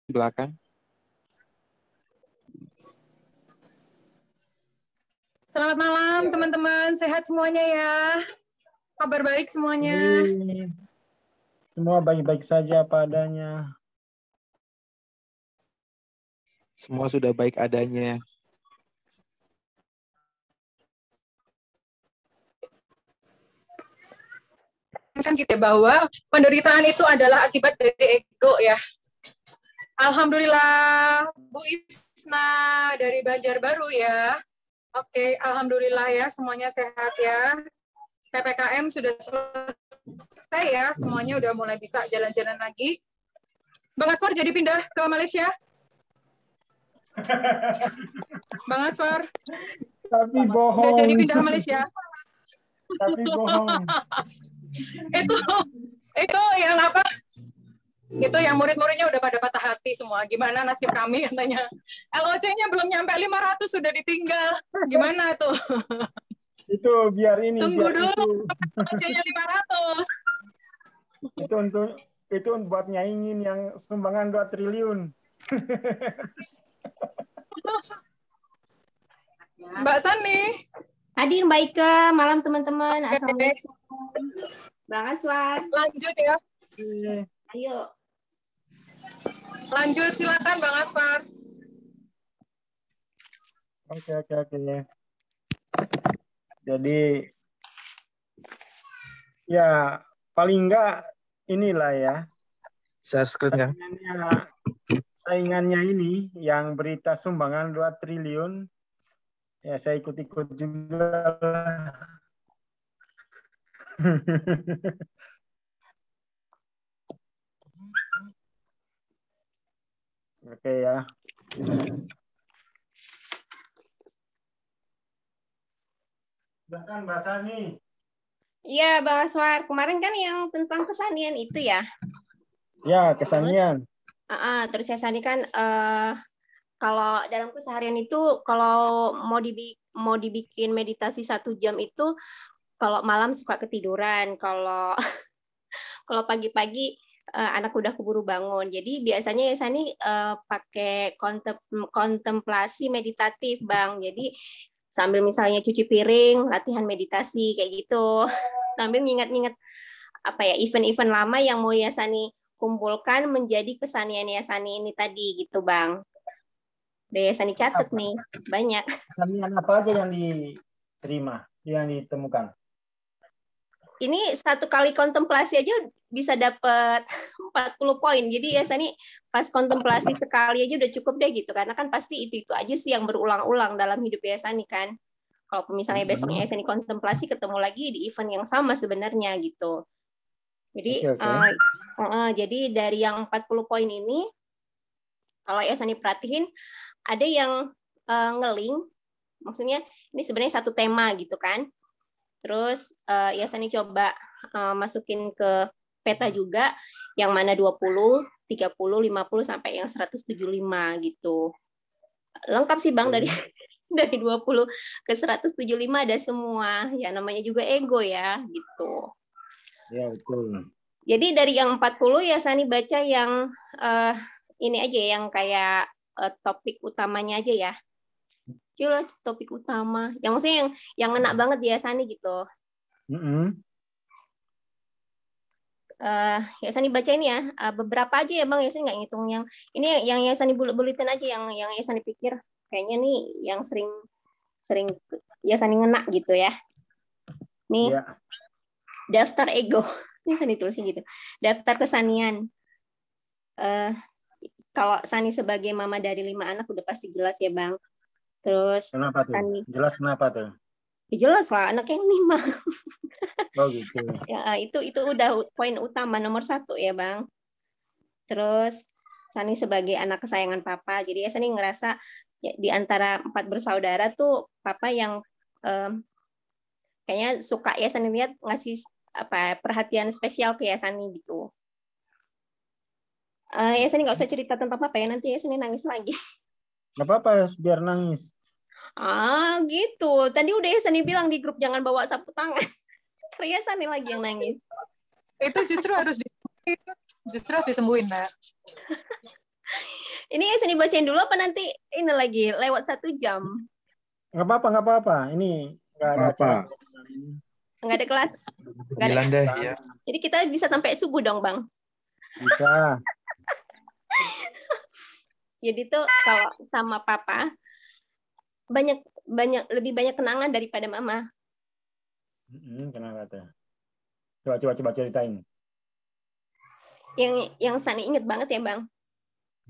di belakang. Selamat malam teman-teman, sehat semuanya ya. Kabar baik semuanya. Semua baik-baik saja padanya. Semua sudah baik adanya. Kan kita bahwa penderitaan itu adalah akibat dari ego ya. Alhamdulillah Bu Isna dari Banjarbaru ya. Oke, alhamdulillah ya semuanya sehat ya. PPKM sudah selesai ya, semuanya udah mulai bisa jalan-jalan lagi. Bang Aswar jadi pindah ke Malaysia? Bang Aswar. Tapi bohong. Udah jadi pindah ke Malaysia? Tapi bohong. itu yang apa? Itu yang murid-muridnya udah pada patah hati semua. Gimana nasib kami katanya. LOC-nya belum nyampe 500 sudah ditinggal. Gimana tuh? Itu biar ini. Tunggu biar dulu. Itu. LOC-nya 500. Itu buat nyaingin yang sumbangan 2 triliun. Mbak Sani. Hadir Mbak Ika, malam teman-teman. Assalamualaikum. Bang Aswar. Lanjut ya. Ayo. Lanjut, silakan Bang Aswar. Oke. Jadi, ya paling enggak inilah ya. Share screen kan? Saingannya ini yang berita sumbangan 2 triliun, ya saya ikut-ikut juga. Oke ya. Bahkan Mbak Sani. Iya, Bang Aswar. Kemarin kan yang tentang kesanian itu ya? Ya, kesanian. Terus ya Sani kan kalau dalam keseharian itu kalau mau dibikin meditasi 1 jam itu kalau malam suka ketiduran, kalau pagi-pagi anak udah keburu bangun. Jadi biasanya ya Sani pakai kontemplasi meditatif, Bang. Jadi sambil misalnya cuci piring, latihan meditasi kayak gitu. Sambil nginget-nginget apa ya event-event lama yang mau Yasani kumpulkan menjadi kesanian Yasani ini tadi gitu, Bang. Udah Yasani catat nih, banyak. Kesanian apa aja yang diterima, yang ditemukan? Ini 1 kali kontemplasi aja bisa dapat 40 poin. Jadi Yasani pas kontemplasi sekali aja udah cukup deh gitu. Karena kan pasti itu aja sih yang berulang-ulang dalam hidup Yasani kan. Kalau misalnya besoknya Yasani kontemplasi ketemu lagi di event yang sama sebenarnya gitu. Jadi jadi dari yang 40 poin ini kalau Yasani perhatiin ada yang nge-link, maksudnya ini sebenarnya 1 tema gitu kan. Terus Yasani coba masukin ke peta juga yang mana 20, 30, 50 sampai yang 175 gitu. Lengkap sih Bang dari 20 ke 175 ada semua. Ya namanya juga ego ya gitu. Ya, betul. Jadi dari yang 40 ya Sani baca yang ini aja yang kayak topik utamanya aja ya. Cila topik utama. Yang maksudnya yang ngena banget ya Sani gitu. Ya Sani baca ini ya. Beberapa aja ya Bang, ya Sani nggak ngitung yang ini yang Sani bulet-buletin aja yang Sani pikir kayaknya nih yang sering ya Sani ngena gitu ya. Nih. Yeah. Daftar ego. Ini Sani tulisin gitu. Daftar kesanian. Kalau Sani sebagai mama dari 5 anak udah pasti jelas ya Bang. Terus kenapa tuh? Sani, jelas kenapa tuh? Ya jelas lah, anak yang 5. Oh gitu. Ya, itu udah poin utama nomor 1 ya Bang. Terus Sani sebagai anak kesayangan Papa. Jadi ya Sani ngerasa ya, di antara 4 bersaudara tuh Papa yang kayaknya suka ya Sani lihat ngasih perhatian spesial ke Yasani gitu. Yasani nggak usah cerita tentang Papa ya, nanti Yasani nangis lagi. Nggak apa-apa, biar nangis. Gitu. Tadi udah Yasani bilang di grup jangan bawa sapu tangan. Karena Yasani lagi yang nangis. Itu justru harus disembuhin, Mbak. Ini Seni bacain dulu apa nanti ini lagi lewat 1 jam? Nggak apa-apa. Ini nggak ada Apa? acara. Nggak ada kelas. Nggak ada. 9 deh ya. Jadi kita bisa sampai subuh dong, Bang. Bisa. Jadi tuh kalau sama papa lebih banyak kenangan daripada mama. Kenapa tuh? Coba ceritain. Yang Sani inget banget ya, Bang.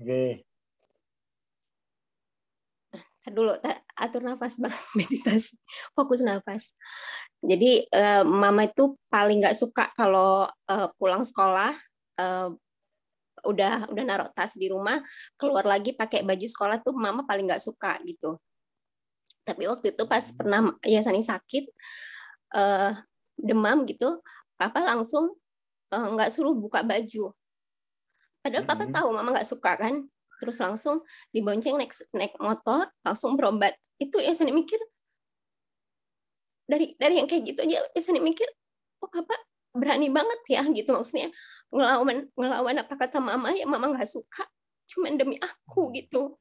Oke. Dulu atur nafas, Bang. Meditasi, fokus nafas. Jadi mama itu paling nggak suka kalau pulang sekolah udah naruh tas di rumah, keluar lagi pakai baju sekolah tuh mama paling nggak suka gitu. Tapi waktu itu pas pernah ya Sani sakit demam gitu, papa langsung nggak suruh buka baju. Padahal papa tahu mama nggak suka kan, terus langsung dibonceng naik motor langsung berobat. Itu ya Sani mikir dari yang kayak gitu aja ya Sani mikir, oh papa berani banget ya gitu, maksudnya ngelawan apa kata mama, ya mama nggak suka cuman demi aku gitu.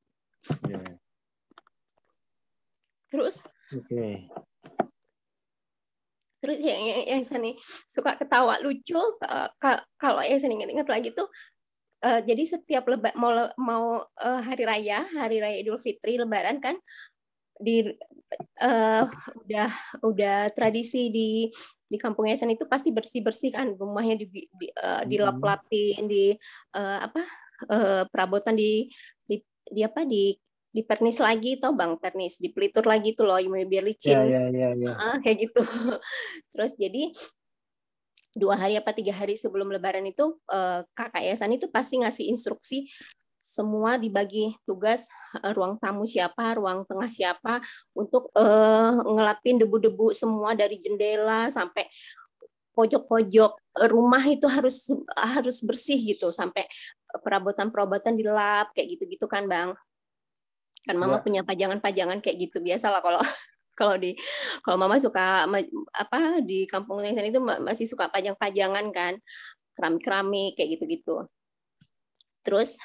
Terus terus yang Sani suka ketawa lucu kalau yang Sani ingat lagi tuh, jadi setiap mau hari raya Idul Fitri, Lebaran kan, udah tradisi di kampung Yayasan itu pasti bersih kan, rumahnya dilap-lapin, perabotan di pernis lagi, tau Bang, pernis dipelitur lagi tuh loh biar licin. Ya. Kayak gitu. Terus jadi 2 hari apa 3 hari sebelum Lebaran itu kakak Yayasan itu pasti ngasih instruksi, semua dibagi tugas, ruang tamu siapa, ruang tengah siapa, untuk ngelapin debu-debu semua dari jendela sampai pojok-pojok rumah itu harus bersih gitu, sampai perabotan dilap kayak gitu-gitu kan Bang. Kan mama punya pajangan-pajangan kayak gitu, biasalah kalau mama suka di kampung Yayasan itu masih suka pajang-pajangan kan, keramik-keramik kayak gitu-gitu. Terus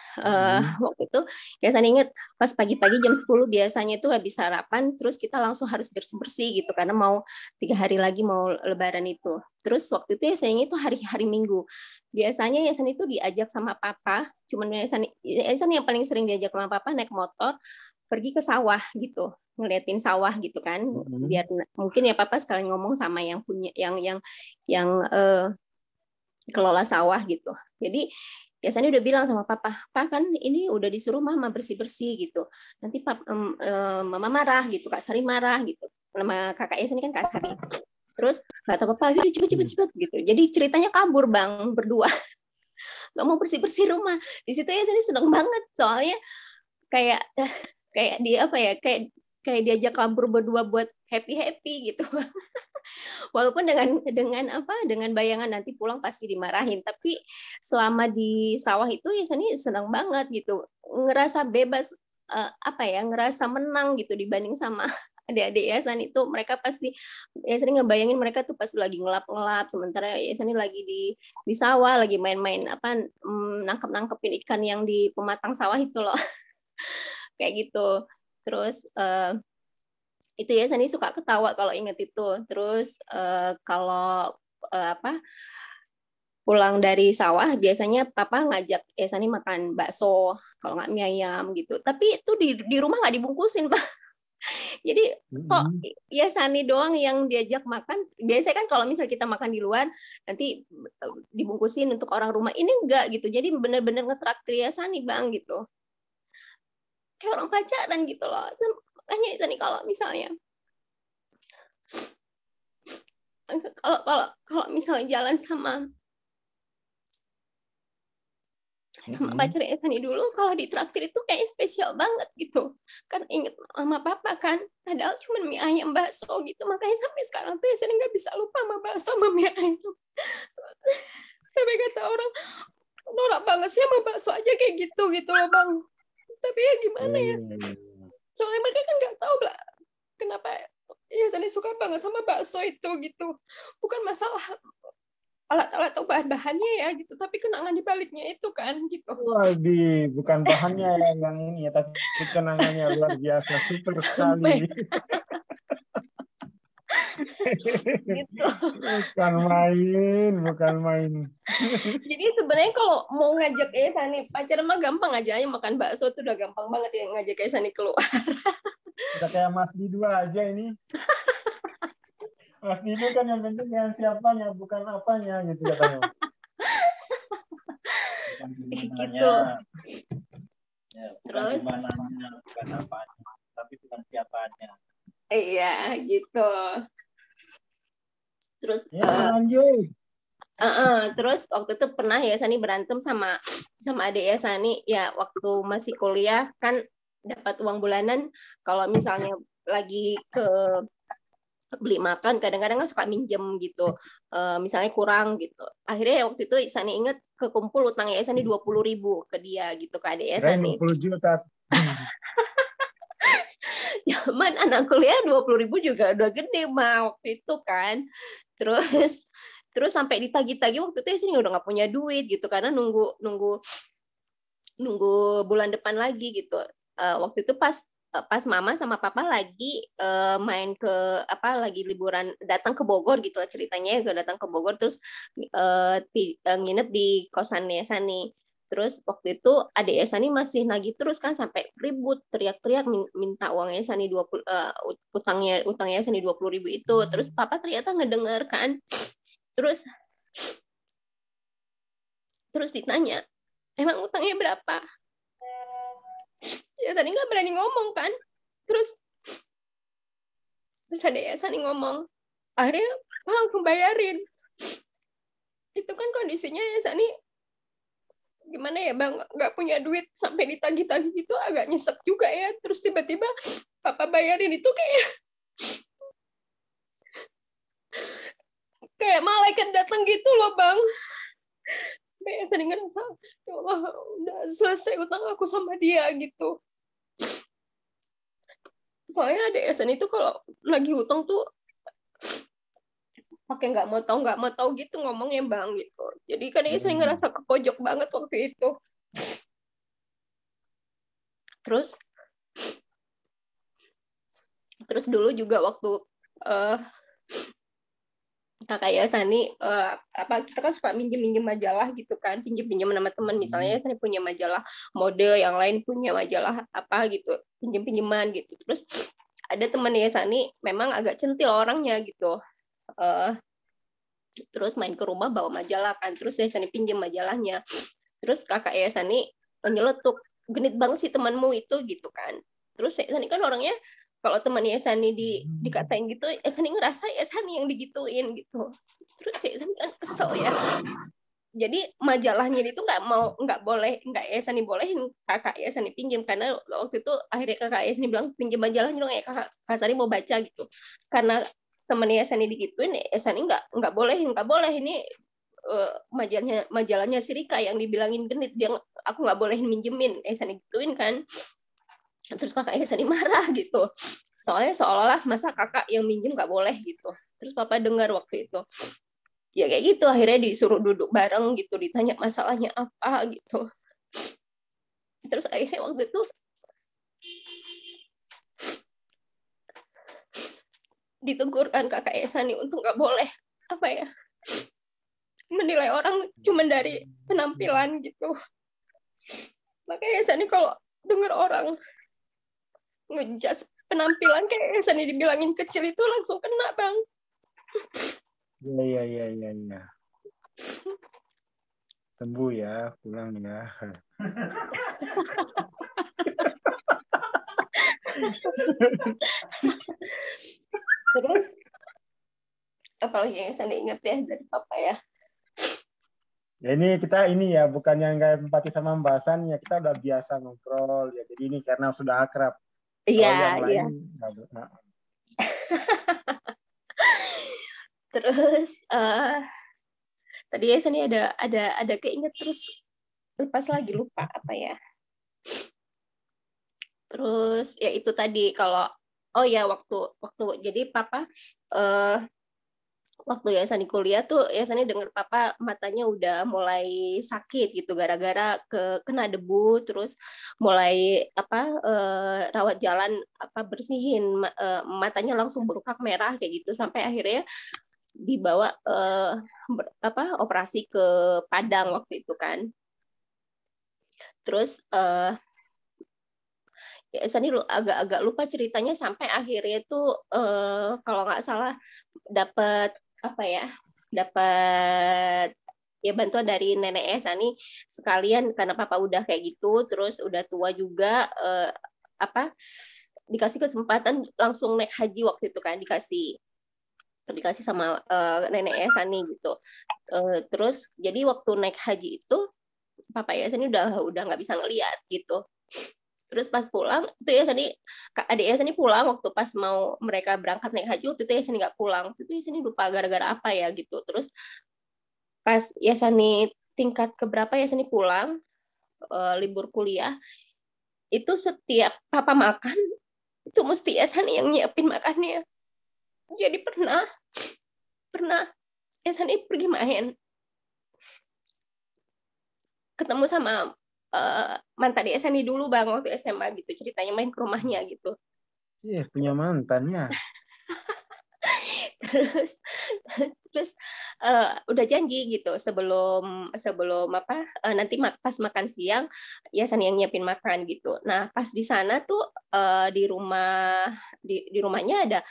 waktu itu ya saya ingat pas pagi-pagi jam 10 biasanya itu habis sarapan, terus kita langsung harus bersih-bersih gitu karena mau 3 hari lagi mau Lebaran itu. Terus waktu itu ya saya ingat itu hari Minggu. Biasanya Yayasan itu diajak sama papa, cuman Yayasan yang paling sering diajak sama papa naik motor pergi ke sawah gitu, ngeliatin sawah gitu kan, biar mungkin ya papa sekalian ngomong sama yang punya yang kelola sawah gitu. Jadi biasanya udah bilang sama papa, Pak kan ini udah disuruh mama bersih-bersih gitu. Nanti mama marah gitu, Kak Sari marah gitu. Nama kakak Yayasan ini kan Kak Sari. Terus kata papa, udah cepet gitu. Jadi ceritanya kabur Bang, berdua. Gak mau bersih-bersih rumah. Di situ Yayasan ini seneng banget, soalnya kayak dia kayak diajak kabur berdua buat happy gitu. Walaupun dengan bayangan nanti pulang pasti dimarahin, tapi selama di sawah itu ya Sani senang banget gitu, ngerasa bebas, ngerasa menang gitu dibanding sama adik-adik ya Sani itu. Mereka pasti ya Sani ngebayangin mereka tuh pas lagi ngelap sementara ya Sani lagi di sawah lagi main-main nangkepin ikan yang di pematang sawah itu loh. Kayak gitu. Terus itu ya Sani suka ketawa kalau inget itu. Terus kalau pulang dari sawah biasanya papa ngajak ya Sani makan bakso, kalau nggak mie ayam gitu. Tapi itu di rumah nggak dibungkusin Pak. Jadi kok ya Sani doang yang diajak makan. Biasanya kan kalau misal kita makan di luar nanti dibungkusin untuk orang rumah. Ini enggak gitu. Jadi benar-benar ngetraktir ya Sani Bang gitu. Kayak orang pacaran gitu loh. Makanya Sani kalau misalnya misalnya jalan sama pacar Sani dulu, kalau di traktir itu kayak spesial banget gitu. Kan inget sama papa kan, padahal cuma mie ayam bakso gitu. Makanya sampai sekarang tuh Sani nggak bisa lupa sama bakso sama mie ayam. Sampai kata orang, norak banget sih sama bakso aja kayak gitu loh Bang. Tapi ya gimana ya? Soalnya mereka kan nggak tahu lah kenapa ya Sani suka banget sama bakso itu gitu. Bukan masalah alat-alat atau bahan-bahannya ya gitu, tapi kenangan di baliknya itu kan gitu. Waduh, bukan bahannya yang ini ya, tapi kenangannya luar biasa, super sekali. Gitu. Bukan main, bukan main. Jadi sebenarnya kalau mau ngajak Sani pacaran mah gampang aja, makan bakso tuh udah gampang banget ya ngajak Sani keluar. Udah kayak Mas Didu aja ini. Mas Didu kan yang penting dengan siapanya, bukan apanya gitu katanya. Bukan Gitu. gimananya. Ya, bukan Terus? gimananya, bukan apanya, tapi bukan siapanya. Iya, gitu. Terus Ya, lanjut. terus waktu itu pernah ya Sani berantem sama adik ya Sani ya waktu masih kuliah kan dapat uang bulanan kalau misalnya lagi ke beli makan kadang-kadang kan suka minjem gitu misalnya kurang gitu akhirnya waktu itu Sani inget kekumpul utangnya Sani 20.000 ke dia gitu ke adik Kirain Sani 20 juta. zaman anak kuliah 20.000 juga udah gede mah waktu itu kan terus sampai ditagih-tagih waktu itu Sani udah nggak punya duit gitu karena nunggu bulan depan lagi gitu waktu itu pas mama sama papa lagi main ke lagi liburan datang ke Bogor gitu ceritanya datang ke Bogor terus nginep di kosannya Sani terus waktu itu adik Sani masih nagih terus kan sampai ribut teriak-teriak minta uangnya Sani 20 utangnya Sani 20.000 itu terus papa ternyata ngedenger kan terus ditanya emang utangnya berapa ya tadi nggak berani ngomong kan terus ada Sani ngomong akhirnya langsung bayarin itu kan kondisinya ya Sani gimana ya bang nggak punya duit sampai ditagih-tagih gitu agak nyesek juga ya terus tiba-tiba papa bayarin itu kayak malaikat datang gitu loh bang kayak Sani ngerasa ya Allah udah selesai utang aku sama dia gitu soalnya ada Sani itu kalau lagi utang tuh pakai nggak mau tahu gitu ngomongnya bang gitu jadi kan saya ngerasa ke pojok banget waktu itu terus dulu juga waktu kakak Sani kita kan suka minjem majalah gitu kan pinjem sama teman misalnya Sani punya majalah mode yang lain punya majalah apa gitu pinjeman gitu terus ada temannya Sani memang agak centil orangnya gitu terus main ke rumah bawa majalah kan terus Sani pinjem majalahnya terus kakak Sani nyeletuk genit banget sih temanmu itu gitu kan terus Sani kan orangnya kalau temannya Sani dikatain gitu Sani ngerasa Sani yang digituin gitu terus Sani kan kesel ya jadi majalahnya itu nggak boleh Sani bolehin kakak Sani pinjam karena waktu itu akhirnya kakak Sani bilang pinjam majalahnya dong ya kakak Sani mau baca gitu karena temannya Sani digituin Sani nggak boleh ini majalahnya si Rika yang dibilangin genit dia aku nggak boleh minjemin Sani gituin kan terus kakak Sani marah gitu soalnya seolah-olah masa kakak yang minjem nggak boleh gitu terus papa dengar waktu itu ya kayak gitu akhirnya disuruh duduk bareng gitu ditanya masalahnya apa gitu terus akhirnya waktu itu ditegurkan kakak Sani untuk nggak boleh menilai orang cuma dari penampilan gitu makanya Sani kalau dengar orang ngejudge penampilan kayak Sani dibilangin kecil itu langsung kena bang. Iya. Sembuh ya, pulang ya. Terus apalagi yang Sani ingat ya dari papa ya? Ya kita ya bukan yang nggak empati sama pembahasannya, kita udah biasa ngobrol ya. Jadi ini karena sudah akrab. Iya. Terus tadi ya Sani ada keinget terus lupa apa ya? Terus ya itu tadi kalau waktu jadi papa waktu Yasani kuliah tuh Yasani dengar papa matanya udah mulai sakit gitu gara-gara kena debu, terus mulai rawat jalan bersihin matanya langsung bengkak merah kayak gitu sampai akhirnya dibawa operasi ke Padang waktu itu kan. Terus Yasani agak-agak lupa ceritanya sampai akhirnya tuh kalau nggak salah dapat dapat ya bantuan dari nenek Esani sekalian karena papa udah kayak gitu, terus udah tua juga, dikasih kesempatan langsung naik haji waktu itu kan, dikasih sama nenek Esani gitu. Terus jadi waktu naik haji itu papa Esani udah nggak bisa ngeliat gitu. Terus pas pulang itu adik Yasani pulang waktu pas mau mereka berangkat naik haji, waktu itu Yasani nggak pulang. Itu Yasani lupa gara-gara apa ya gitu. Terus pas Yasani tingkat keberapa Yasani pulang libur kuliah, itu setiap papa makan itu mesti Yasani yang nyiapin makannya. Jadi pernah Yasani pergi main ketemu sama mantan Yasani dulu bang waktu SMA gitu, ceritanya main ke rumahnya gitu. Iya, punya mantannya. terus udah janji gitu sebelum nanti pas makan siang Yasani yang nyiapin makan gitu. Nah pas di sana tuh di rumahnya ada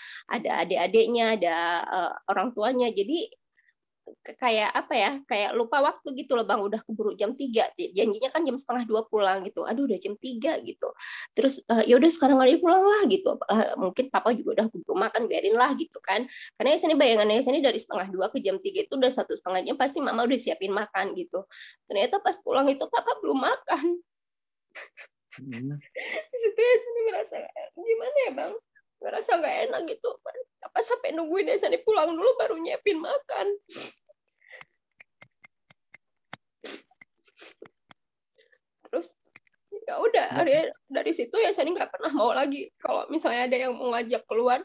adik-adiknya, ada orang tuanya, jadi kayak lupa waktu gitu loh bang, udah keburu jam 3, janjinya kan jam 1:30 pulang gitu, aduh udah jam 3 gitu. Terus ya udah sekarang aja pulang lah gitu, mungkin papa juga udah keburu makan, biarin lah gitu kan, karena Yasani bayangannya Yasani dari 1:30 ke jam 3 itu udah 1,5 jam pasti mama udah siapin makan gitu. Ternyata pas pulang itu papa belum makan. Di situ Yasani merasa gimana ya bang, ngerasa nggak enak gitu, apa sampai nungguin Yasani pulang dulu baru nyiapin makan. Terus ya udah dari situ Yasani nggak pernah mau lagi kalau misalnya ada yang mau ngajak keluar,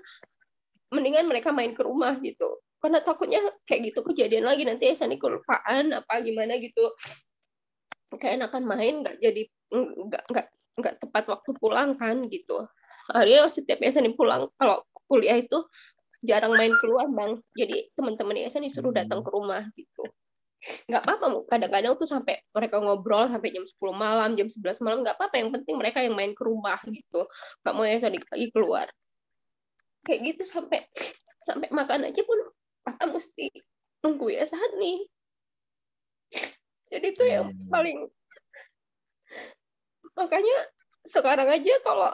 mendingan mereka main ke rumah gitu, karena takutnya kayak gitu kejadian lagi, nanti Yasani kelupaan apa gimana gitu, kayak enakan main nggak jadi nggak tepat waktu pulang kan gitu. Akhirnya setiap Yasani pulang kalau kuliah itu jarang main keluar bang, jadi teman-teman Yasani suruh datang ke rumah gitu. Nggak apa-apa, kadang-kadang tuh sampai mereka ngobrol sampai jam 10 malam, jam 11 malam, nggak apa-apa, yang penting mereka yang main ke rumah gitu, nggak mau Yasani lagi keluar kayak gitu. Sampai makan aja pun papa mesti nunggu Yasani. Jadi itu yang paling, makanya sekarang aja kalau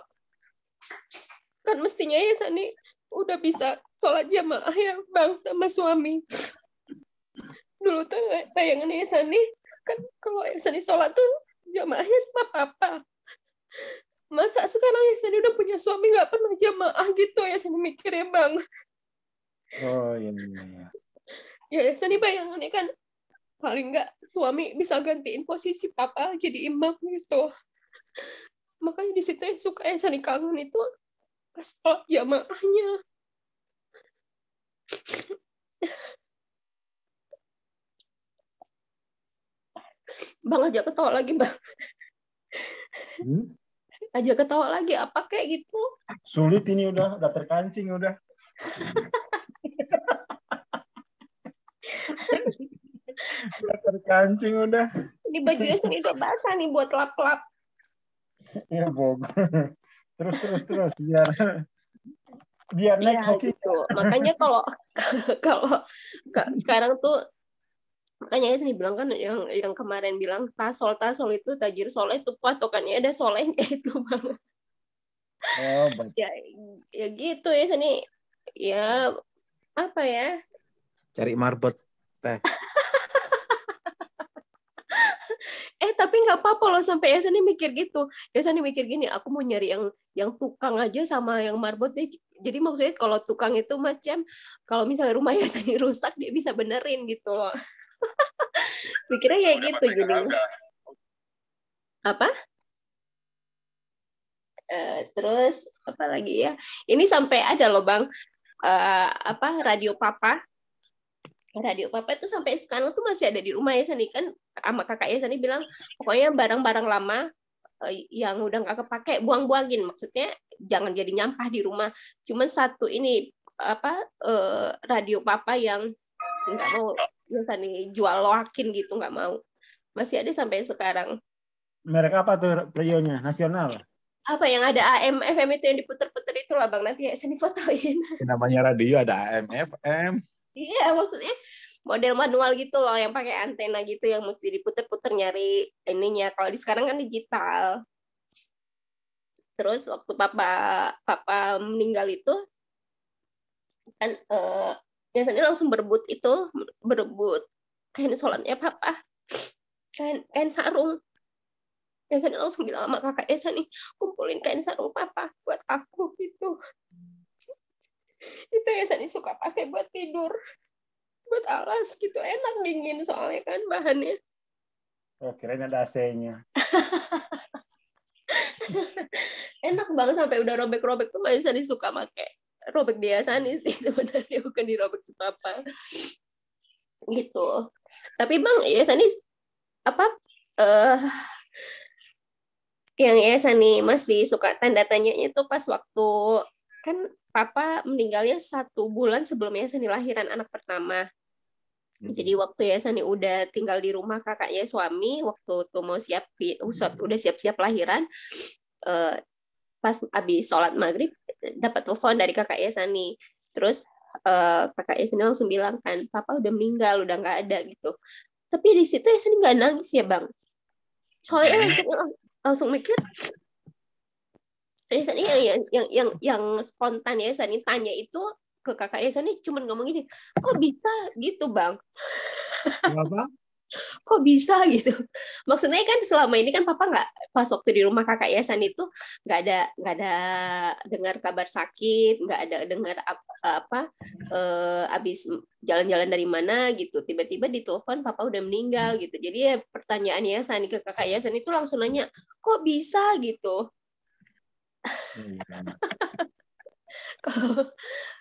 kan mestinya Yasani udah bisa sholat jamaah ya bang sama suami. Dulu tuh bayangannya Yasani kan kalau Yasani sholat tuh jamaahnya sama papa. Masa sekarang Yasani udah punya suami nggak pernah jamaah gitu, Yasani mikir ya bang. Oh iya. Ya Yasani bayangannya kan paling nggak suami bisa gantiin posisi papa jadi imam gitu. Makanya di situ yang suka Yasani kangen itu pas sholat jamaahnya. Bang aja ketawa lagi bang. Aja ketawa lagi apa kayak gitu. Sulit ini udah terkancing udah. Udah terkancing udah. Ini baju Yasani udah basah nih buat lap-lap. Ya Bogor. Terus biar naik ya, hoki gitu. Makanya kalau sekarang tuh, makanya Yasani bilang kan yang kemarin bilang tasol itu tajir soleh itu patokannya ada solehnya itu banget. Oh, ya gitu ya Yasani, ya apa ya, cari marbot teh. Tapi nggak apa-apa loh sampai Yasani mikir gitu. Yasani mikir gini, aku mau nyari yang tukang aja sama yang marbot. Jadi maksudnya kalau tukang itu macam kalau misalnya rumah Yasani rusak dia bisa benerin gitu loh. Pikirnya kayak gitu jadi. Apa? Terus apa lagi ya? Ini sampai ada loh Bang, radio papa radio papa itu sampai sekarang tuh masih ada di rumah ya Sani, kan sama kakak ya Sani bilang pokoknya barang-barang lama yang udah nggak kepake buang-buangin, maksudnya jangan jadi nyampah di rumah. Cuman satu ini radio papa yang nggak mau ya Sani jual loakin gitu, nggak mau, masih ada sampai sekarang. Merek apa tuh radionya? Nasional? Apa yang ada AM FM itu yang diputer-puter itu lah Bang, nanti ya Sani fotoin. Namanya radio ada AM FM. Iya, maksudnya model manual gitu loh, yang pakai antena gitu, yang mesti diputer-puter nyari ininya. Kalau di sekarang kan digital. Terus waktu papa meninggal itu kan biasanya langsung berebut kain sholatnya papa, kain sarung. Biasanya langsung bilang sama kakak Esa nih, kumpulin kain sarung papa buat aku gitu. Itu ya Sani suka pakai buat tidur, buat alas gitu, enak dingin soalnya kan bahannya. Oh, kirain ada AC-nya. Enak banget, sampai udah robek-robek tuh masih Sani suka pakai. Robek dia Sani sih sebenarnya, bukan dirobek ke papa gitu. Tapi Bang ya Sani yang ya Sani masih suka tanda tanyanya tuh pas waktu kan papa meninggalnya 1 bulan sebelum Yasani lahiran anak pertama. Jadi waktu Yasani udah tinggal di rumah kakaknya suami, waktu tuh mau udah siap-siap lahiran, pas habis sholat maghrib dapat telepon dari kakak Yasani. Terus kakak Yasani langsung bilang kan, papa udah meninggal, udah nggak ada gitu. Tapi di situ Yasani nggak nangis ya Bang. Soalnya langsung mikir, Sani yang spontan ya Sani tanya itu ke kakak Sani cuma ngomong gini, kok bisa gitu Bang? Kenapa? Kok bisa gitu? Maksudnya kan selama ini kan papa nggak, pas waktu di rumah kakak Sani itu nggak ada dengar kabar sakit, nggak ada dengar abis jalan-jalan dari mana gitu, tiba-tiba ditelepon papa udah meninggal gitu. Jadi ya pertanyaannya Sani ke kakak Sani itu langsung nanya, kok bisa gitu?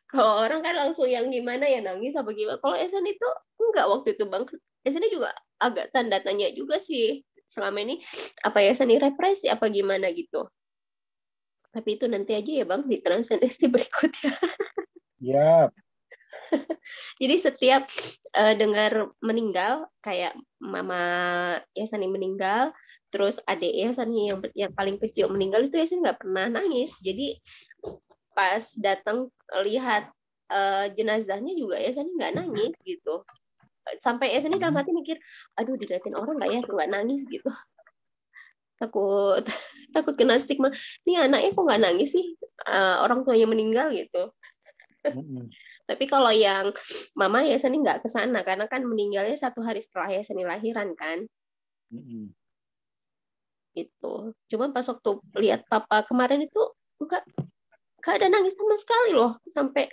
Kalau orang kan langsung yang gimana ya, nangis apa gimana. Kalau Esan itu enggak waktu itu Bang. Esan juga agak tanda tanya juga sih selama ini, apa ya Esan represi apa gimana gitu. Tapi itu nanti aja ya Bang di transendesi berikutnya. Yap. Jadi setiap dengar meninggal, kayak mama Yasani meninggal, terus adik Yasani yang paling kecil meninggal, itu Yasani nggak pernah nangis. Jadi pas datang lihat jenazahnya juga Yasani nggak nangis gitu. Sampai Yasani dalam hati mikir, aduh dilihatin orang nggak nangis gitu. Takut kena stigma. Nih anaknya kok nggak nangis sih, orang tuanya meninggal gitu. Tapi kalau yang mama Yasani nggak kesana karena kan meninggalnya 1 hari setelah Yasani lahiran kan. Gitu. Cuma pas waktu lihat papa kemarin itu enggak ada nangis sama sekali loh, sampai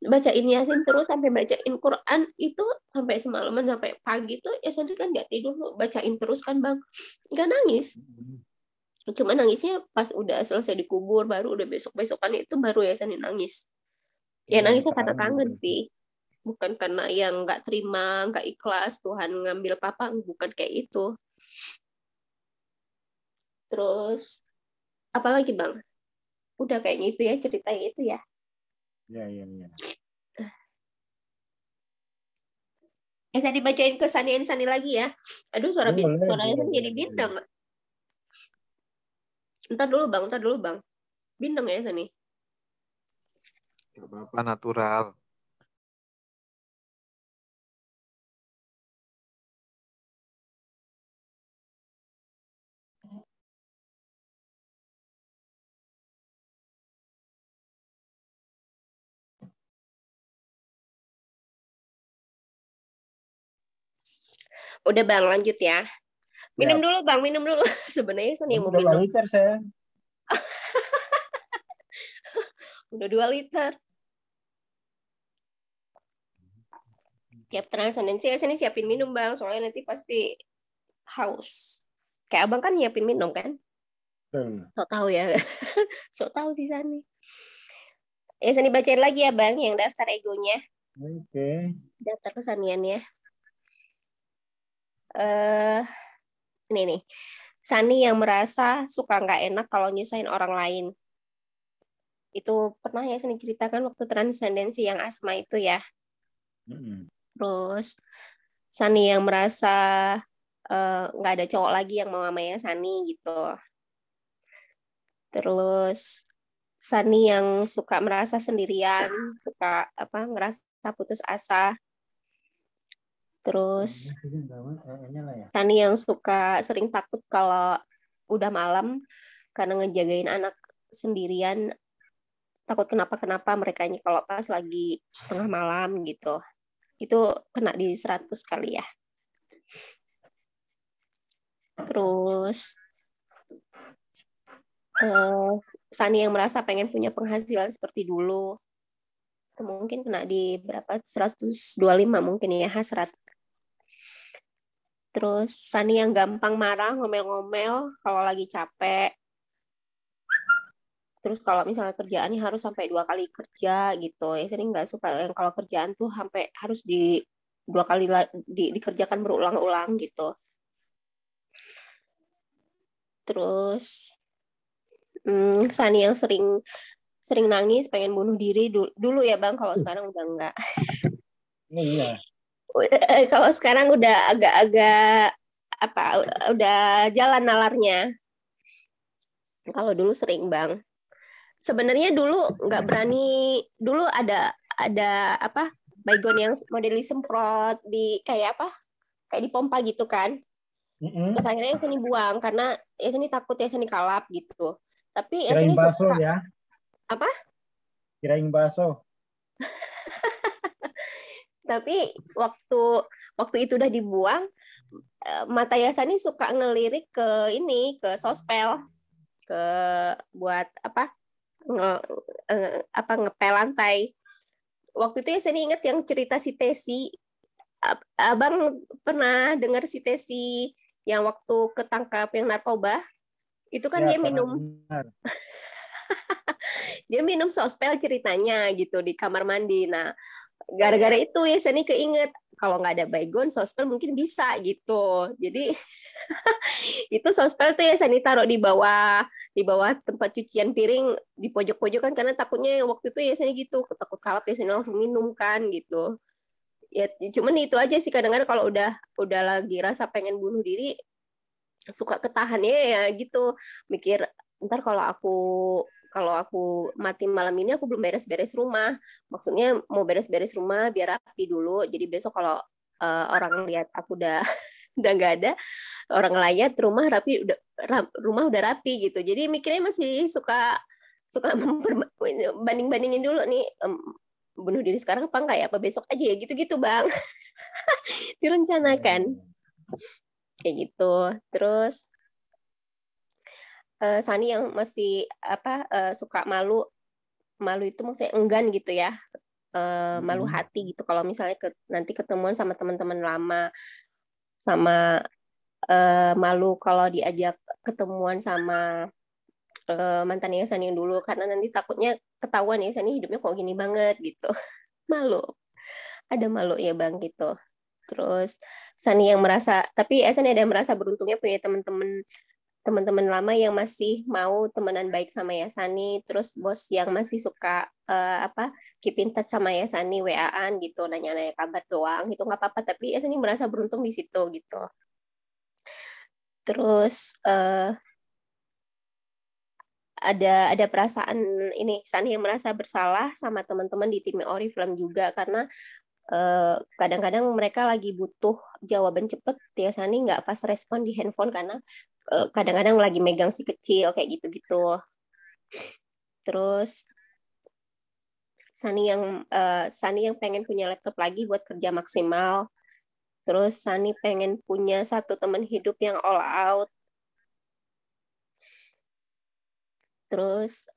bacain Yasin terus, sampai bacain Quran itu sampai semalaman, sampai pagi tuh Yasin kan nggak tidur, bacain terus kan Bang, nggak nangis. Cuma nangisnya pas udah selesai dikubur, baru udah besok-besokan itu baru Yasin nangis. Ya nangisnya karena kangen sih, bukan karena yang nggak terima, nggak ikhlas Tuhan ngambil papa, bukan kayak itu. Terus apalagi Bang? Udah kayaknya itu ya, ceritanya itu ya. Iya. Saya dibacain ke Sani lagi ya. Aduh, suaranya jadi bintang. Ntar dulu Bang. Bintang ya Sani. Gak apa-apa, natural. Udah Bang, lanjut ya. Minum dulu Bang, minum dulu. Sebenarnya Sani yang mau minum. 2 liter saya. Udah 2 liter. Tiap transcendensi sini siapin minum Bang, soalnya nanti pasti haus. Kayak Abang kan nyiapin minum kan? Sok tahu ya. Sok tahu sih Sani. Ya Sani bacain lagi ya Bang yang daftar egonya. Oke. Daftar kesaniannya. Eh, ini nih. Sani yang merasa suka nggak enak kalau nyusahin orang lain. Itu pernah ya Sani ceritakan waktu transendensi yang asma itu ya. Mm-mm. Terus Sani yang merasa nggak ada cowok lagi yang mau sama Sani gitu. Terus Sani yang suka merasa sendirian, suka ngerasa putus asa. Terus Sani yang suka sering takut kalau udah malam karena ngejagain anak sendirian, takut kenapa-kenapa mereka ini kalau pas lagi tengah malam gitu. Itu kena di 100 kali ya. Terus Sani yang merasa pengen punya penghasilan seperti dulu. Itu mungkin kena di berapa? 125 mungkin ya, hasrat. Terus Sani yang gampang marah, ngomel-ngomel kalau lagi capek. Terus kalau misalnya kerjaannya harus sampai 2 kali kerja gitu. Ya Sani nggak suka yang kalau kerjaan tuh sampai harus 2 kali dikerjakan berulang-ulang gitu. Terus Sani yang sering nangis, pengen bunuh diri dulu ya Bang, kalau sekarang udah enggak. Iya. Kalau sekarang udah agak-agak udah jalan nalarnya. Kalau dulu sering Bang. Sebenarnya dulu nggak berani, dulu ada baygon yang model disemprot di kayak dipompa gitu kan. Terus akhirnya Sani buang karena Sani takut Sani kalap gitu. Tapi Kirain Sani bakso suka. ya. Apa? Kirain bakso. Tapi waktu itu udah dibuang, mata Yasani suka ngelirik ke sospel, ke buat ngepel lantai. Waktu itu Yasani inget yang cerita si Tesi. Abang pernah dengar si Tesi yang waktu ketangkap yang narkoba? Itu kan Ya, dia minum benar. dia minum sospel ceritanya gitu di kamar mandi. Nah, gara-gara itu ya Sani keinget kalau nggak ada baygon sospel mungkin bisa gitu. Jadi itu sospel tuh ya Sani taruh di bawah tempat cucian piring di pojok-pojok kan, karena takutnya waktu itu ya Sani gitu takut kalap ya Sani langsung minum kan gitu. Ya cuman itu aja sih, kadang-kadang kalau udah lagi rasa pengen bunuh diri suka ketahannya ya gitu, mikir ntar kalau aku mati malam ini aku belum beres-beres rumah. Maksudnya mau beres-beres rumah biar rapi dulu. Jadi besok kalau orang lihat aku udah udah nggak ada, orang lihat rumah rapi, rumah udah rapi gitu. Jadi mikirnya masih suka banding-bandingin dulu nih, bunuh diri sekarang apa enggak ya, apa besok aja ya gitu-gitu Bang. Direncanakan kayak gitu. Terus Sani yang masih suka malu itu maksudnya enggan gitu ya, malu hati gitu kalau misalnya nanti ketemuan sama teman-teman lama, sama malu kalau diajak ketemuan sama mantannya Sani yang dulu, karena nanti takutnya ketahuan ya Sani hidupnya kok gini banget gitu. Malu, ada malu ya Bang gitu. Terus Sani yang merasa, tapi Sani ada yang merasa beruntungnya punya teman-teman lama yang masih mau temenan baik sama Yasani, terus bos yang masih suka keep in touch sama Yasani, WA-an gitu, nanya-nanya kabar doang, itu nggak apa-apa, tapi Yasani merasa beruntung di situ gitu. Terus ada perasaan ini, Sani yang merasa bersalah sama teman-teman di tim Oriflame juga, karena kadang-kadang mereka lagi butuh jawaban cepet, ya Sani nggak pas respon di handphone karena kadang-kadang lagi megang si kecil kayak gitu-gitu. Terus Sani yang pengen punya laptop lagi buat kerja maksimal. Terus Sani pengen punya satu teman hidup yang all out. Terus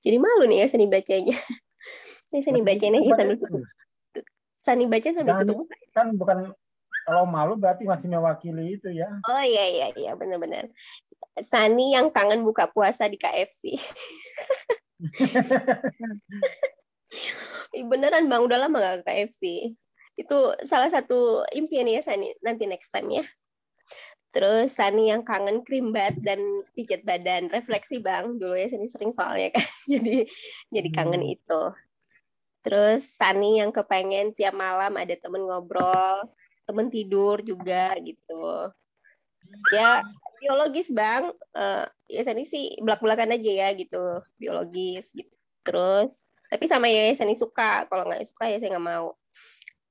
jadi malu nih ya Sani bacanya. Sani bacanya sambil tutup. Sani baca sambil tutup. Kan bukan, kalau malu berarti masih mewakili itu ya. Oh iya benar-benar. Sani yang kangen buka puasa di KFC. Beneran Bang, udah lama nggak ke KFC. Itu salah satu impian ya Sani, nanti next time ya. Terus Sani yang kangen cream bath dan pijat badan, refleksi Bang. Dulu ya Sani sering soalnya kan. Jadi kangen itu. Terus Sani yang kepengen tiap malam ada temen ngobrol, temen tidur juga gitu. Ya biologis Bang. Ya Sani sih belak-belakan aja ya gitu, biologis gitu. Terus tapi sama ya Sani suka. Kalau nggak suka ya saya nggak mau.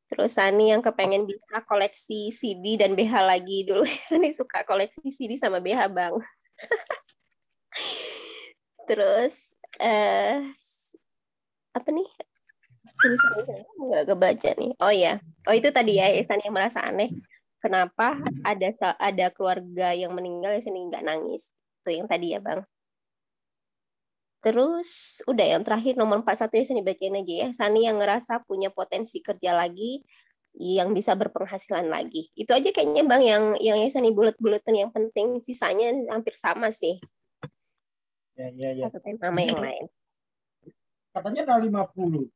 Terus Sani yang kepengen bisa koleksi CD dan BH lagi. Dulu Sani suka koleksi CD sama BH Bang. Terus apa nih? Tulisannya nggak kebaca nih. Oh ya, oh itu tadi ya Sani yang merasa aneh. Kenapa ada keluarga yang meninggal ya Sani nggak nangis? Itu yang tadi ya Bang. Terus udah yang terakhir nomor 41 ya Sani bacain aja ya. Sani yang ngerasa punya potensi kerja lagi, yang bisa berpenghasilan lagi. Itu aja kayaknya Bang yang Sani bulet-buletin yang penting. Sisanya hampir sama sih. Ya. Satu nama yang lain. Katanya ada 50.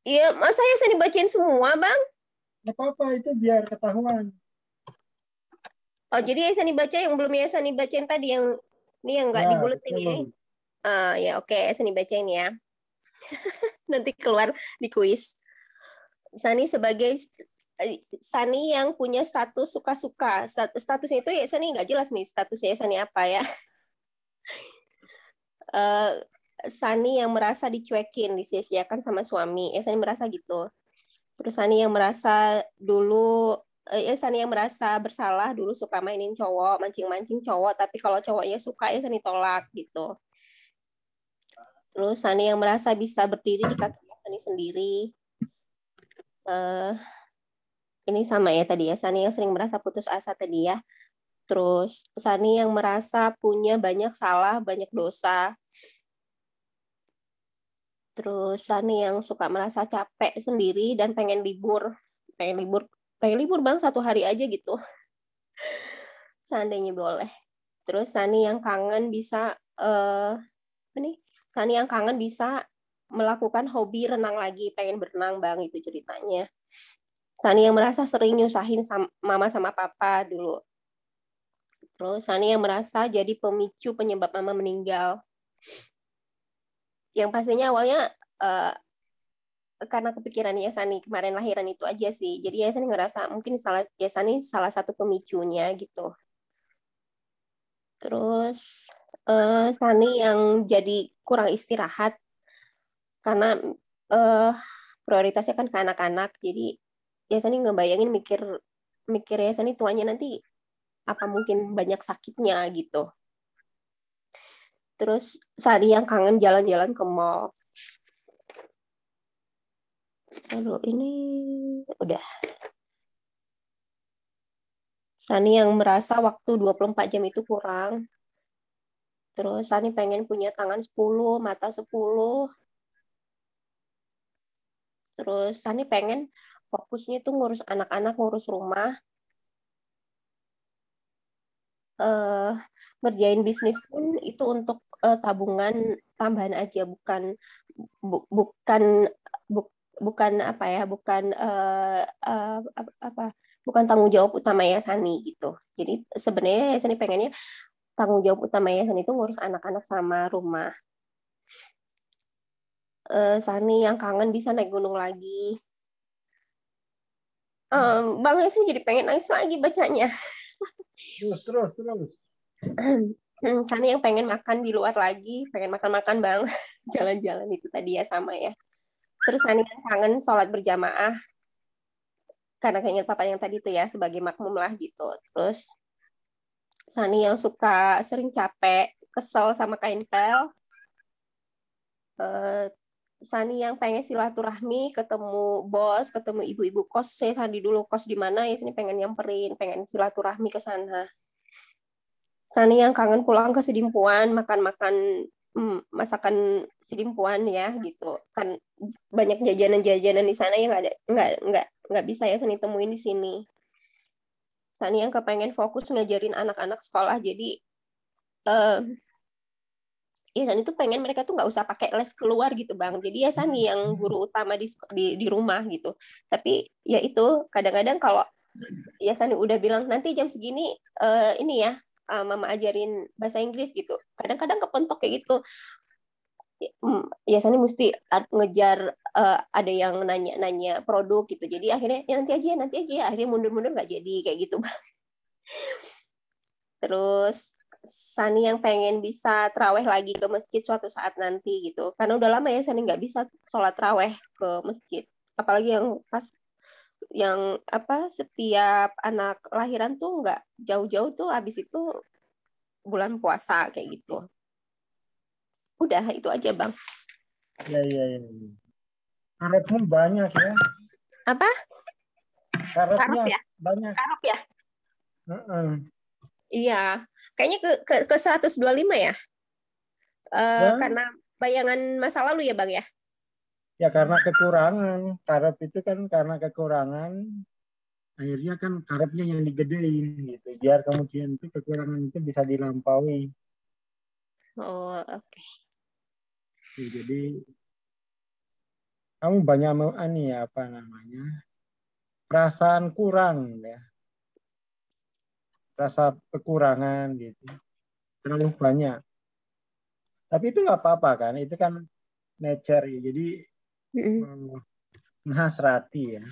Iya, masa ya Sani bacain semua Bang? Nggak apa-apa, itu biar ketahuan. Oh, jadi Sani baca yang belum ya Sani bacain tadi yang ini yang nggak Ya, dibuletin ya. betul. Ya oke, Sani bacain ya. Nanti keluar di kuis. Sani yang punya status suka-suka. Statusnya itu ya Sani nggak jelas nih statusnya Sani apa ya. Sani yang merasa dicuekin, disia-siakan sama suami. Sani merasa gitu. Terus Sani yang merasa dulu Sani yang merasa bersalah dulu suka mainin cowok, mancing-mancing cowok, tapi kalau cowoknya suka ya Sani tolak gitu. Terus Sani yang merasa bisa berdiri di kaki Sani sendiri. Ini sama ya tadi ya, Sani yang sering merasa putus asa tadi ya. Terus Sani yang merasa punya banyak salah, banyak dosa. Terus Sani yang suka merasa capek sendiri dan pengen libur Bang 1 hari aja gitu. Seandainya boleh. Terus Sani yang kangen bisa Sani yang kangen bisa melakukan hobi renang lagi, pengen berenang Bang itu ceritanya. Sani yang merasa sering nyusahin mama sama papa dulu. Terus Sani yang merasa jadi pemicu penyebab mama meninggal. Yang pastinya awalnya karena kepikirannya Sani kemarin lahiran itu aja sih. Jadi ya Sani ngerasa mungkin Sani salah satu pemicunya gitu. Terus Sani yang jadi kurang istirahat karena prioritasnya kan ke anak-anak. Jadi ya Sani ngebayangin mikir ya Sani tuanya nanti apa mungkin banyak sakitnya gitu. Terus Sani yang kangen jalan-jalan ke mall. Lalu ini udah. Sani yang merasa waktu 24 jam itu kurang. Terus Sani pengen punya tangan 10, mata 10. Terus Sani pengen fokusnya itu ngurus anak-anak, ngurus rumah. Ngerjain bisnis pun itu untuk tabungan tambahan aja, bukan bukan tanggung jawab utama ya Sani gitu. Jadi sebenarnya Sani pengennya tanggung jawab utama ya Sani itu ngurus anak-anak sama rumah. Sani yang kangen bisa naik gunung lagi. Bang sih jadi pengen nangis lagi bacanya. Terus. Sani yang pengen makan di luar lagi, pengen makan-makan Bang. Jalan-jalan itu tadi ya sama ya. Terus Sani yang kangen sholat berjamaah karena keinget papa yang tadi tuh ya sebagai makmum lah gitu. Terus Sani yang suka sering capek, kesel sama kain pel. Sani yang pengen silaturahmi, ketemu bos, ketemu ibu-ibu kos. Saya Sani dulu kos di mana ya, Sani pengen nyamperin, pengen silaturahmi ke sana. Sani yang kangen pulang ke Sidimpuan, makan-makan masakan Sidimpuan ya gitu. Kan banyak jajanan-jajanan di sana yang nggak bisa ya Sani temuin di sini. Sani yang kepengen fokus ngajarin anak-anak sekolah, jadi ya Sani tuh pengen mereka tuh nggak usah pakai les keluar gitu Bang. Jadi ya Sani yang guru utama di rumah gitu. Tapi ya itu kadang-kadang kalau ya Sani udah bilang nanti jam segini ini ya Mama ajarin bahasa Inggris gitu. Kadang-kadang kepentok kayak gitu. Ya Sani mesti ngejar ada yang nanya-nanya produk gitu. Jadi akhirnya ya nanti aja ya. Akhirnya mundur-mundur nggak jadi kayak gitu Bang. Terus Sani yang pengen bisa traweh lagi ke masjid suatu saat nanti gitu. Karena udah lama ya Sani nggak bisa sholat traweh ke masjid. Apalagi yang pas yang apa setiap anak lahiran tuh nggak jauh-jauh tuh habis itu bulan puasa kayak gitu. Udah itu aja Bang. Ya, ya, ya. Karepmu banyak ya. Apa? Karepnya Karep ya? banyak. Karep ya? Heeh. Iya. Kayaknya ke 125 ya? Ya, Karena bayangan masa lalu ya Bang ya? ya karena kekurangan. Karep itu kan karena kekurangan. Akhirnya kan karepnya yang digedein gitu. Biar kemudian itu kekurangan itu bisa dilampaui. Oh, oke. Ya, jadi kamu banyak ini ya apa namanya? Perasaan kurang ya. Rasa kekurangan gitu. Terlalu banyak. Tapi itu nggak apa-apa kan. Itu kan nature ya. Jadi menghasrati ya.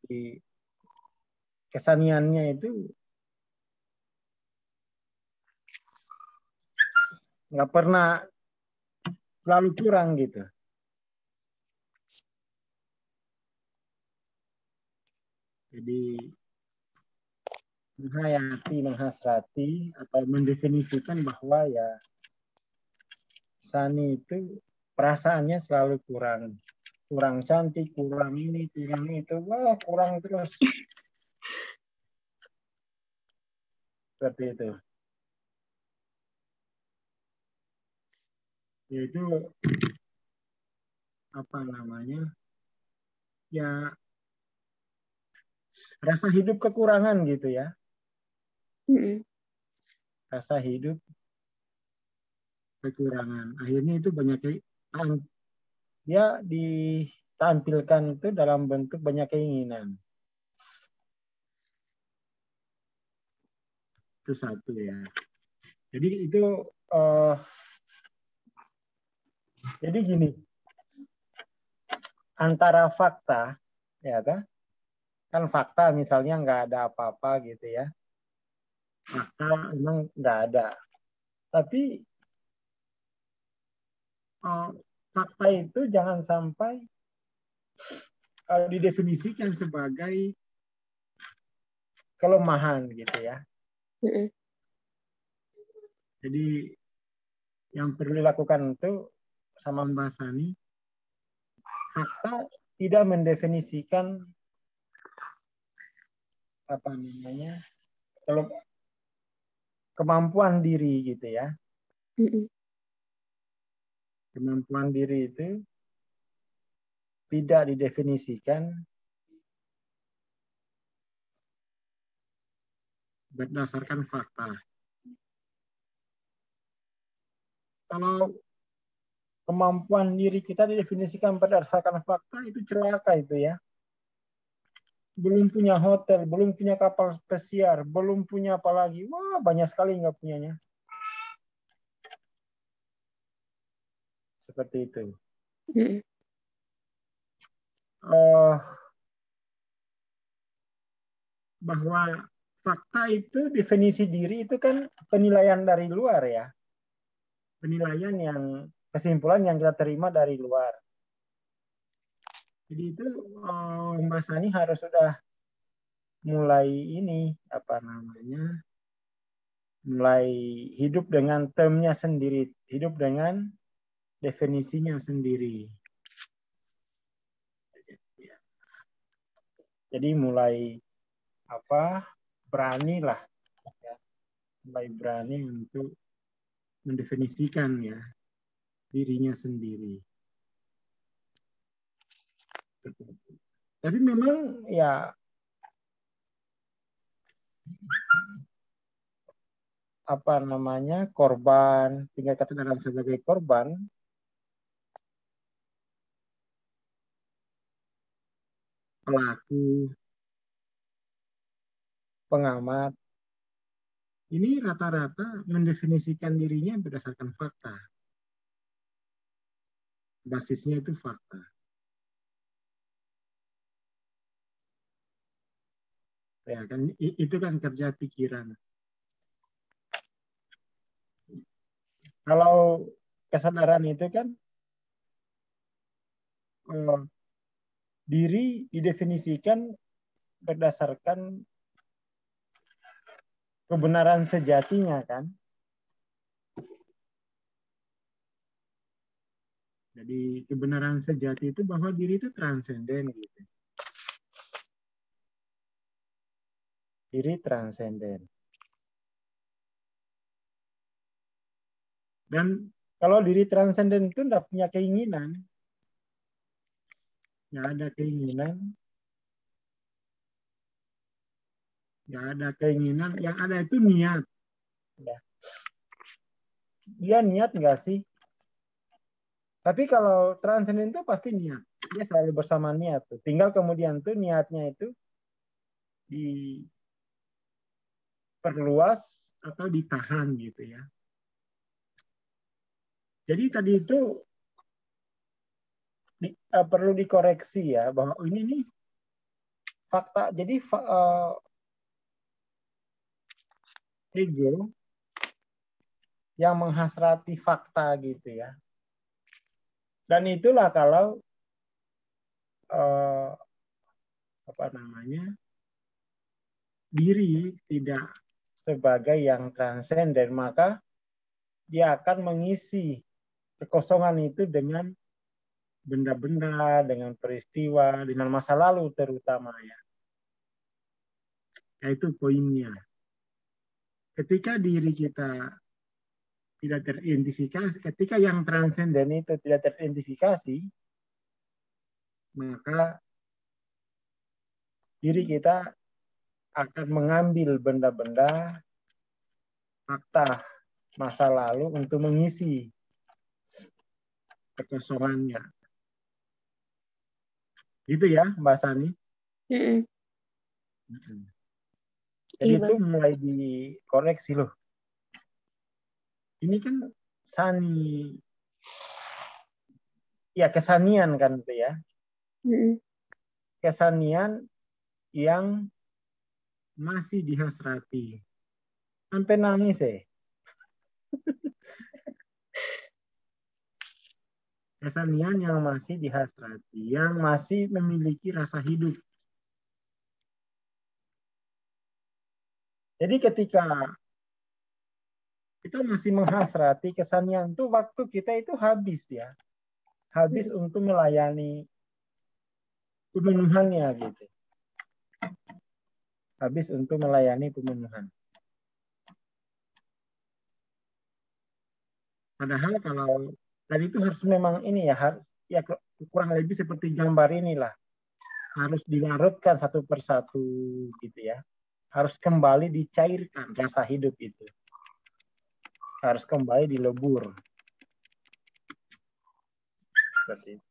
Di kesaniannya itu nggak pernah selalu kurang gitu. Jadi menghayati, menghasrati atau mendefinisikan bahwa ya Sani itu perasaannya selalu kurang. Kurang cantik, kurang ini, kurang itu. Wah, kurang terus. Seperti itu. Yaitu apa namanya? Ya rasa hidup kekurangan gitu ya. Rasa hidup kekurangan. Akhirnya itu banyak dia ditampilkan itu dalam bentuk banyak keinginan. Itu satu ya. Jadi itu jadi gini, antara fakta ya kan fakta misalnya nggak ada apa-apa gitu ya, fakta memang nggak ada, tapi fakta itu jangan sampai didefinisikan sebagai kelemahan gitu ya. Jadi yang perlu dilakukan itu sama Mbak Sani, fakta tidak mendefinisikan apa namanya kalau kemampuan diri gitu ya. Kemampuan diri itu tidak didefinisikan berdasarkan fakta. Kalau kemampuan diri kita didefinisikan berdasarkan fakta, itu celaka itu ya. Belum punya hotel, belum punya kapal pesiar, belum punya apa lagi. Wah, banyak sekali nggak punyanya. Seperti itu. Bahwa fakta itu definisi diri itu kan penilaian dari luar ya. Penilaian yang kesimpulan yang kita terima dari luar. Jadi itu Mbak Sani harus sudah mulai ini apa namanya, mulai hidup dengan termnya sendiri, hidup dengan definisinya sendiri. Jadi mulai apa beranilah, ya, mulai berani untuk mendefinisikan ya dirinya sendiri. Tapi memang ya korban, tingkat kesadaran sebagai korban, pelaku, pengamat, ini rata-rata mendefinisikan dirinya berdasarkan fakta. Basisnya itu fakta. Ya kan, itu kan kerja pikiran. Kalau kesadaran itu kan diri didefinisikan berdasarkan kebenaran sejatinya kan. Jadi kebenaran sejati itu bahwa diri itu transenden gitu. Diri transenden. Dan kalau diri transenden itu tidak punya keinginan, nggak ada keinginan, yang ada itu niat. Ya. Dia niat nggak sih? Tapi kalau transenden itu pasti niat. Dia selalu bersama niat. Tinggal kemudian tuh niatnya itu diperluas atau ditahan gitu ya. Jadi tadi itu perlu dikoreksi ya bahwa ini nih fakta. Jadi ego yang menghasrati fakta gitu ya. Dan itulah kalau diri tidak sebagai yang transenden, maka dia akan mengisi kekosongan itu dengan benda-benda, dengan peristiwa, dengan masa lalu terutama ya. Itu poinnya. Ketika diri kita tidak teridentifikasi, ketika yang transenden itu tidak teridentifikasi, maka diri kita akan mengambil benda-benda, fakta masa lalu untuk mengisi kekosongannya. Gitu ya, Mbak Sani? Jadi itu mulai dikoreksi loh. Ini kan Sani, ya kesanian kan itu ya. Kesanian yang masih dihasrati. Sampai nangis ya. Kesanian yang masih dihasrati, yang masih memiliki rasa hidup. Jadi ketika kita masih menghasrati kesanian itu, waktu kita itu habis ya. Habis untuk melayani pemenuhannya gitu. Habis untuk melayani pemenuhan. Padahal kalau tadi itu harus memang ini ya, harus ya kurang lebih seperti gambar inilah. Harus dilarutkan satu persatu gitu ya. Harus kembali dicairkan rasa hidup itu. Harus kembali dilebur. Seperti itu.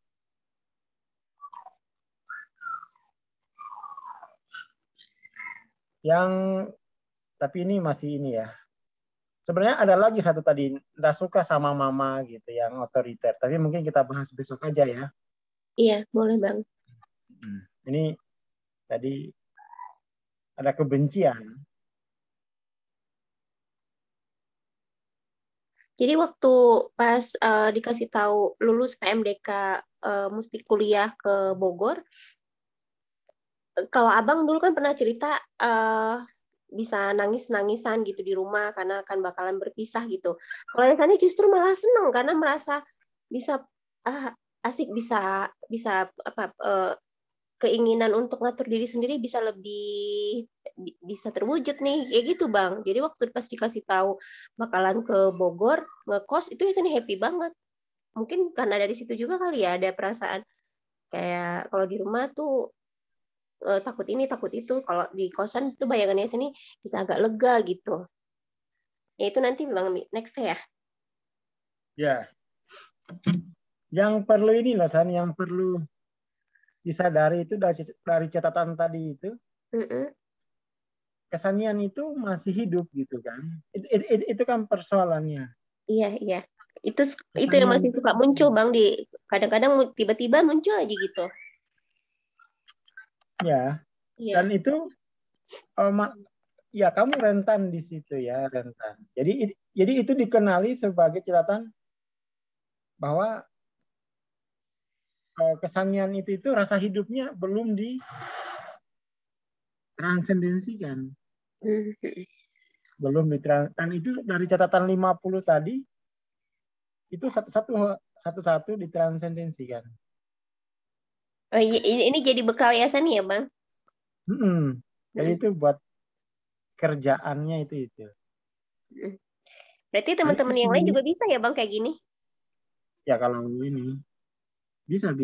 Yang tapi ini masih ini ya. Sebenarnya ada lagi satu tadi, nggak suka sama mama gitu yang otoriter. Tapi mungkin kita bahas besok aja ya. Iya, boleh Bang. Ini tadi ada kebencian. Jadi waktu pas dikasih tahu lulus PMDK mesti kuliah ke Bogor, kalau Abang dulu kan pernah cerita bisa nangis-nangisan gitu di rumah karena akan bakalan berpisah gitu. Kalau Desani justru malah seneng karena merasa bisa asik, bisa keinginan untuk ngatur diri sendiri bisa lebih bisa terwujud nih kayak gitu Bang. Jadi waktu pas dikasih tahu bakalan ke Bogor ngekos itu Desani happy banget. Mungkin karena dari situ juga kali ya ada perasaan kayak kalau di rumah tuh takut ini takut itu, kalau di kosan itu bayangannya sini bisa agak lega gitu. Ya itu nanti Bang next ya. Ya. Yang perlu ini loh, San, yang perlu disadari itu dari catatan tadi itu, kesenian itu masih hidup gitu kan. Itu kan persoalannya. Iya. Itu yang Kesenian masih itu suka muncul Bang di kadang-kadang tiba-tiba muncul aja gitu. ya. Iya. Dan itu ya kamu rentan di situ ya, rentan. Jadi itu dikenali sebagai catatan bahwa kesenian itu rasa hidupnya belum ditransendensikan. Belum dan itu dari catatan 50 tadi itu satu-satu ditransendensikan. Oh, ini jadi bekal yayasan ya, Bang? Jadi itu buat kerjaannya itu. Berarti teman-teman yang lain juga bisa ya, Bang, kayak gini? Ya kalau ini bisa.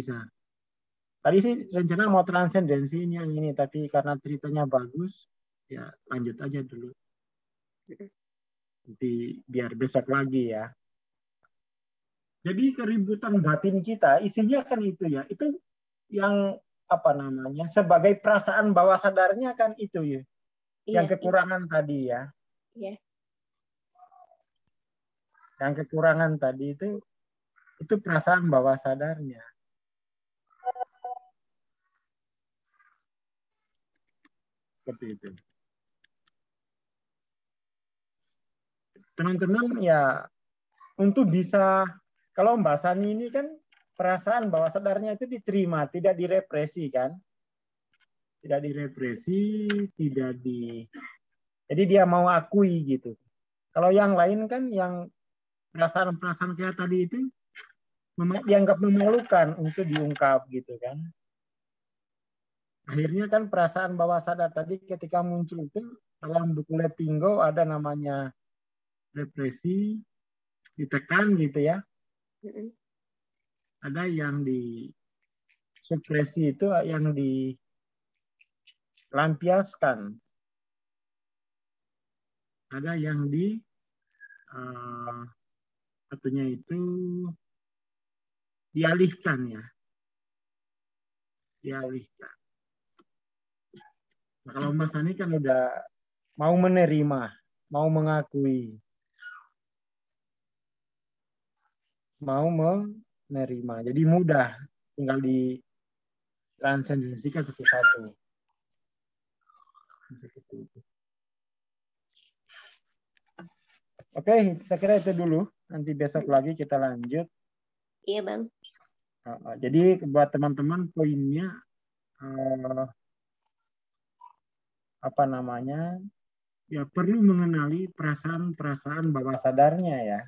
Tadi sih rencana mau transendensi ini yang ini, tapi karena ceritanya bagus, ya lanjut aja dulu. Nanti biar besok lagi ya. Jadi keributan batin kita isinya kan itu ya. Itu yang apa namanya? Sebagai perasaan bawah sadarnya kan itu ya. Yang kekurangan tadi ya. Iya. Yang kekurangan tadi itu perasaan bawah sadarnya. Seperti itu. Teman-teman ya untuk bisa, kalau Mbak Sani ini kan perasaan bawah sadarnya itu diterima, tidak direpresi kan? Tidak direpresi, jadi dia mau akui gitu. Kalau yang lain kan yang perasaan-perasaan kayak tadi itu dianggap memalukan untuk diungkap gitu kan. Akhirnya kan perasaan bawah sadar tadi ketika muncul itu dalam buku Lettinggo ada namanya represi, ditekan gitu ya. Ada yang disupresi itu yang dilampiaskan. Ada yang satunya itu dialihkan ya. Dialihkan. Nah, kalau Mas Ani kan udah mau menerima, mau mengakui. Mau menerima. Jadi mudah, tinggal ditransendensikan satu-satu. Oke, saya kira itu dulu. Nanti besok lagi kita lanjut. Iya, Bang. Jadi buat teman-teman poinnya apa namanya? Ya perlu mengenali perasaan-perasaan bawah sadarnya ya.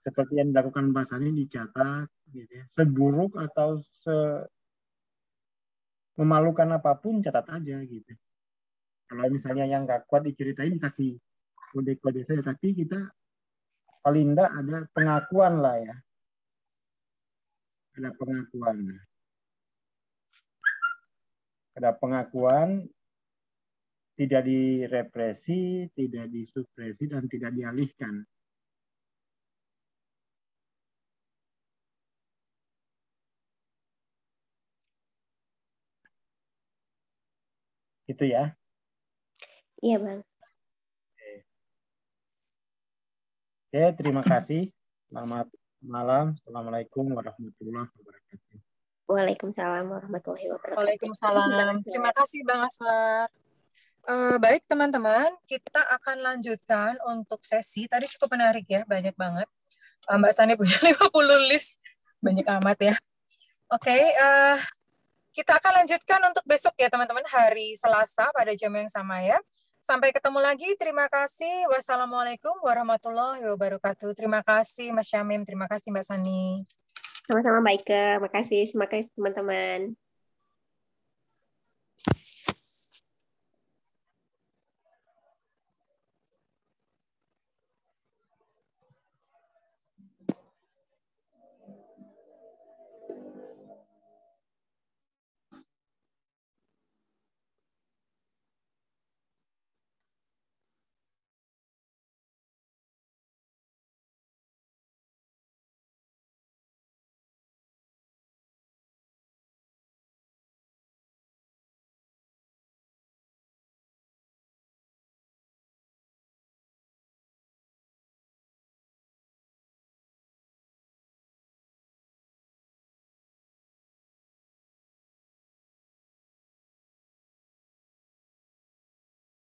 Seperti yang dilakukan Mbak Sani dicatat, gitu ya. Seburuk atau memalukan apapun catat aja gitu. Kalau misalnya yang nggak kuat diceritain kasih kode-kode saja, tapi kita paling enggak ada pengakuan lah ya. Ada pengakuan. Ada pengakuan, tidak direpresi, tidak disupresi, dan tidak dialihkan. Gitu ya. Iya, Bang. Oke, terima kasih. Selamat malam. Assalamualaikum warahmatullahi wabarakatuh. Waalaikumsalam warahmatullahi wabarakatuh. Waalaikumsalam. Terima kasih Bang Aswar. Baik teman-teman, kita akan lanjutkan untuk sesi. Tadi cukup menarik ya, banyak banget. Mbak Sani punya 50 list, banyak amat ya. Oke, kita akan lanjutkan untuk besok ya teman-teman, hari Selasa pada jam yang sama ya. Sampai ketemu lagi, terima kasih. Wassalamualaikum warahmatullahi wabarakatuh. Terima kasih Mas Syamim, terima kasih Mbak Sani. Sama-sama Mbak Ike, makasih teman-teman.